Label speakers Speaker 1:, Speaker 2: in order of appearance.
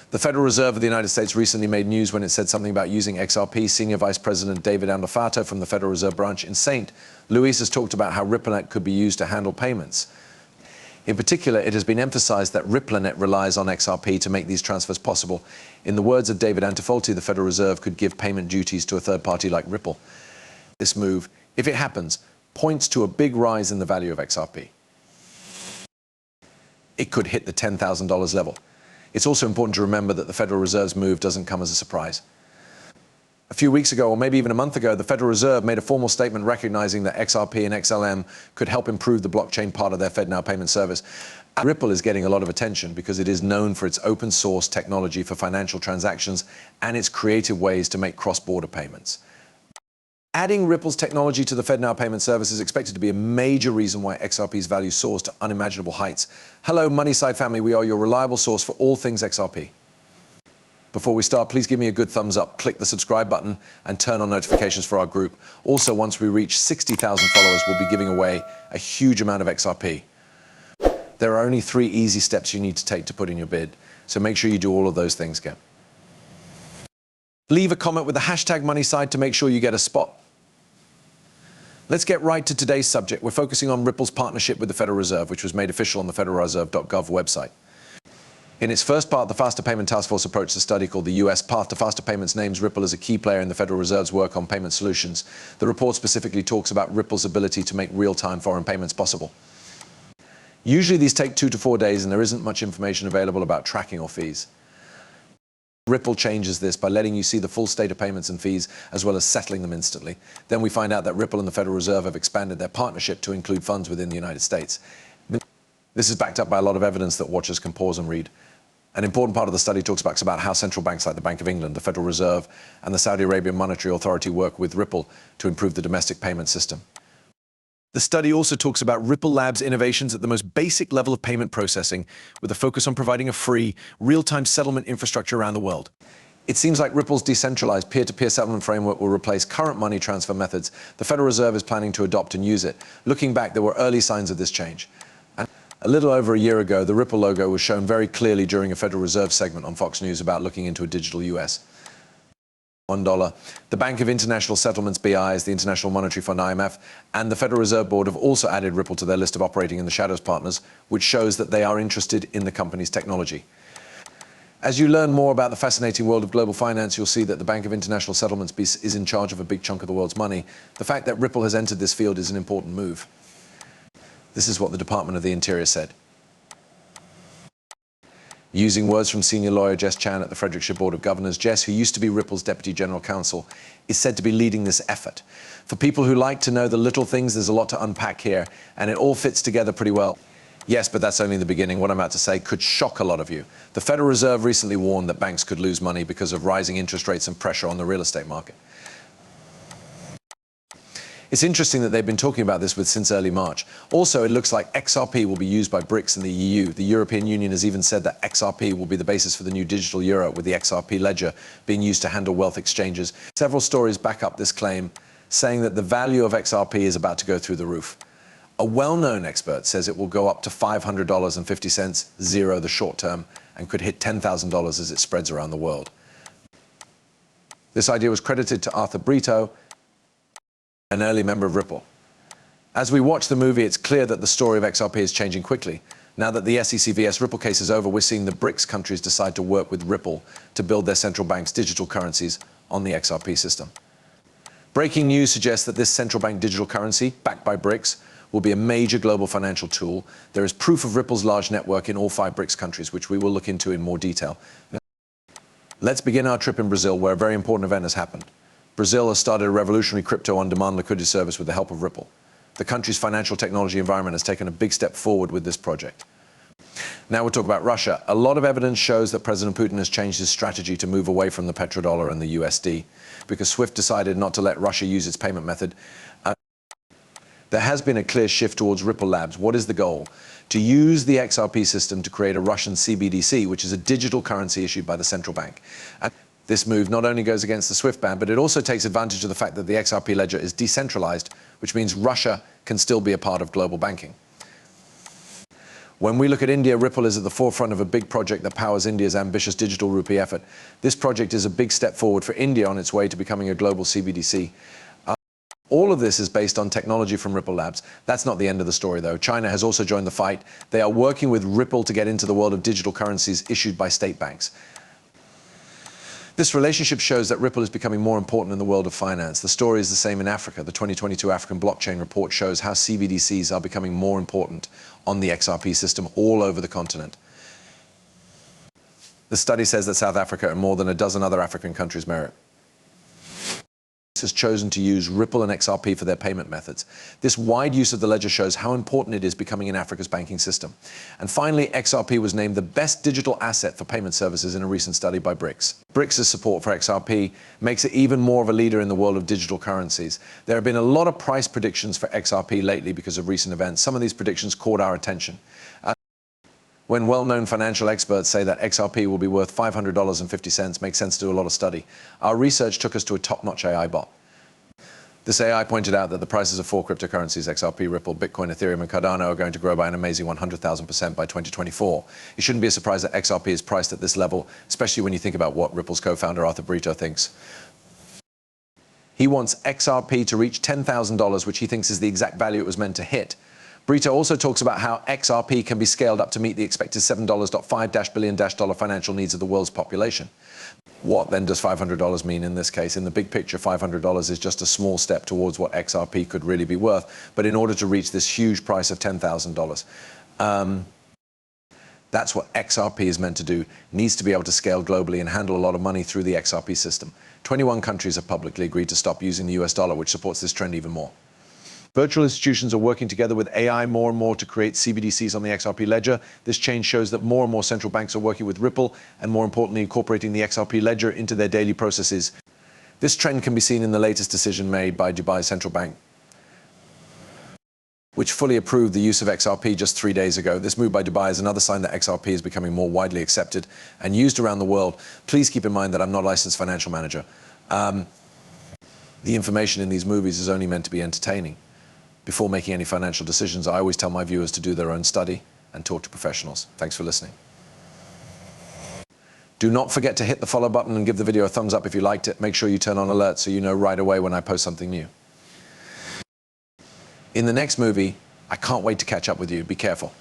Speaker 1: The Federal Reserve of the United States recently made news when it said something about using XRP. Senior Vice President David Andafato from the Federal Reserve branch in St. Louis has talked about how RippleNet could be used to handle payments. In particular, it has been emphasized that RippleNet relies on XRP to make these transfers possible. In the words of David Andafato, the Federal Reserve could give payment duties to a third party like Ripple. This move, if it happens, points to a big rise in the value of XRP. It could hit the $10,000 level. It's also important to remember that the Federal Reserve's move doesn't come as a surprise. A few weeks ago, or maybe even a month ago, the Federal Reserve made a formal statement recognizing that XRP and XLM could help improve the blockchain part of their FedNow payment service. Ripple is getting a lot of attention because it is known for its open source technology for financial transactions and its creative ways to make cross-border payments. Adding Ripple's technology to the FedNow payment service is expected to be a major reason why XRP's value soars to unimaginable heights. Hello, Moneyside family. We are your reliable source for all things XRP. Before we start, please give me a good thumbs up, click the subscribe button, and turn on notifications for our group. Also, once we reach 60,000 followers, we'll be giving away a huge amount of XRP. There are only 3 easy steps you need to take to put in your bid, so make sure you do all of those things again. Leave a comment with the hashtag Moneyside to make sure you get a spot. Let's get right to today's subject. We're focusing on Ripple's partnership with the Federal Reserve, which was made official on the federalreserve.gov website. In its first part, the Faster Payment Task Force approached a study called the U.S. Path to Faster Payments names Ripple as a key player in the Federal Reserve's work on payment solutions. The report specifically talks about Ripple's ability to make real-time foreign payments possible. Usually these take 2 to 4 days, and there isn't much information available about tracking or fees. Ripple changes this by letting you see the full state of payments and fees, as well as settling them instantly. Then we find out that Ripple and the Federal Reserve have expanded their partnership to include funds within the United States. This is backed up by a lot of evidence that watchers can pause and read. An important part of the study talks about how central banks like the Bank of England, the Federal Reserve, and the Saudi Arabian Monetary Authority work with Ripple to improve the domestic payment system. The study also talks about Ripple Labs' innovations at the most basic level of payment processing, with a focus on providing a free, real-time settlement infrastructure around the world. It seems like Ripple's decentralized peer-to-peer settlement framework will replace current money transfer methods. The Federal Reserve is planning to adopt and use it. Looking back, there were early signs of this change. And a little over a year ago, the Ripple logo was shown very clearly during a Federal Reserve segment on Fox News about looking into a digital US. $1. The Bank of International Settlements, BIs, the International Monetary Fund, IMF, and the Federal Reserve Board have also added Ripple to their list of operating in the shadows partners, which shows that they are interested in the company's technology. As you learn more about the fascinating world of global finance, you'll see that the Bank of International Settlements is in charge of a big chunk of the world's money. The fact that Ripple has entered this field is an important move. This is what the Department of the Interior said. Using words from senior lawyer Jess Chan at the Frederickshire Board of Governors, Jess, who used to be Ripple's Deputy General Counsel, is said to be leading this effort. For people who like to know the little things, there's a lot to unpack here, and it all fits together pretty well. Yes, but that's only the beginning. What I'm about to say could shock a lot of you. The Federal Reserve recently warned that banks could lose money because of rising interest rates and pressure on the real estate market. It's interesting that they've been talking about this since early March. Also, it looks like XRP will be used by BRICS and the EU. The European Union has even said that XRP will be the basis for the new digital euro, with the XRP ledger being used to handle wealth exchanges. Several stories back up this claim, saying that the value of XRP is about to go through the roof. A well-known expert says it will go up to $500.50, zero the short term, and could hit $10,000 as it spreads around the world. This idea was credited to Arthur Brito, an early member of Ripple. As we watch the movie, it's clear that the story of XRP is changing quickly. Now that the SEC vs Ripple case is over, we're seeing the BRICS countries decide to work with Ripple to build their central bank's digital currencies on the XRP system. Breaking news suggests that this central bank digital currency, backed by BRICS, will be a major global financial tool. There is proof of Ripple's large network in all 5 BRICS countries, which we will look into in more detail. Let's begin our trip in Brazil, where a very important event has happened. Brazil has started a revolutionary crypto-on-demand liquidity service with the help of Ripple. The country's financial technology environment has taken a big step forward with this project. Now we'll talk about Russia. A lot of evidence shows that President Putin has changed his strategy to move away from the petrodollar and the USD, because SWIFT decided not to let Russia use its payment method. There has been a clear shift towards Ripple Labs. What is the goal? To use the XRP system to create a Russian CBDC, which is a digital currency issued by the central bank. This move not only goes against the SWIFT ban, but it also takes advantage of the fact that the XRP ledger is decentralized, which means Russia can still be a part of global banking. When we look at India, Ripple is at the forefront of a big project that powers India's ambitious digital rupee effort. This project is a big step forward for India on its way to becoming a global CBDC. All of this is based on technology from Ripple Labs. That's not the end of the story, though. China has also joined the fight. They are working with Ripple to get into the world of digital currencies issued by state banks. This relationship shows that Ripple is becoming more important in the world of finance. The story is the same in Africa. The 2022 African Blockchain Report shows how CBDCs are becoming more important on the XRP system all over the continent. The study says that South Africa and more than a dozen other African countries merit has chosen to use Ripple and XRP for their payment methods. This wide use of the ledger shows how important it is becoming in Africa's banking system. And finally, XRP was named the best digital asset for payment services in a recent study by BRICS. BRICS' support for XRP makes it even more of a leader in the world of digital currencies. There have been a lot of price predictions for XRP lately because of recent events. Some of these predictions caught our attention. When well-known financial experts say that XRP will be worth $500.50, makes sense to do a lot of study. Our research took us to a top-notch AI bot. This AI pointed out that the prices of 4 cryptocurrencies, XRP, Ripple, Bitcoin, Ethereum, and Cardano, are going to grow by an amazing 100,000% by 2024. It shouldn't be a surprise that XRP is priced at this level, especially when you think about what Ripple's co-founder Arthur Brito thinks. He wants XRP to reach $10,000, which he thinks is the exact value it was meant to hit. Brito also talks about how XRP can be scaled up to meet the expected $7.5 billion financial needs of the world's population. What then does $500 mean in this case? In the big picture, $500 is just a small step towards what XRP could really be worth. But in order to reach this huge price of $10,000, that's what XRP is meant to do. It needs to be able to scale globally and handle a lot of money through the XRP system. 21 countries have publicly agreed to stop using the US dollar, which supports this trend even more. Virtual institutions are working together with AI more and more to create CBDCs on the XRP ledger. This change shows that more and more central banks are working with Ripple and, more importantly, incorporating the XRP ledger into their daily processes. This trend can be seen in the latest decision made by Dubai's central bank, which fully approved the use of XRP just 3 days ago. This move by Dubai is another sign that XRP is becoming more widely accepted and used around the world. Please keep in mind that I'm not a licensed financial manager. The information in these movies is only meant to be entertaining. Before making any financial decisions, I always tell my viewers to do their own study and talk to professionals. Thanks for listening. Do not forget to hit the follow button and give the video a thumbs up if you liked it. Make sure you turn on alerts so you know right away when I post something new. In the next movie, I can't wait to catch up with you. Be careful.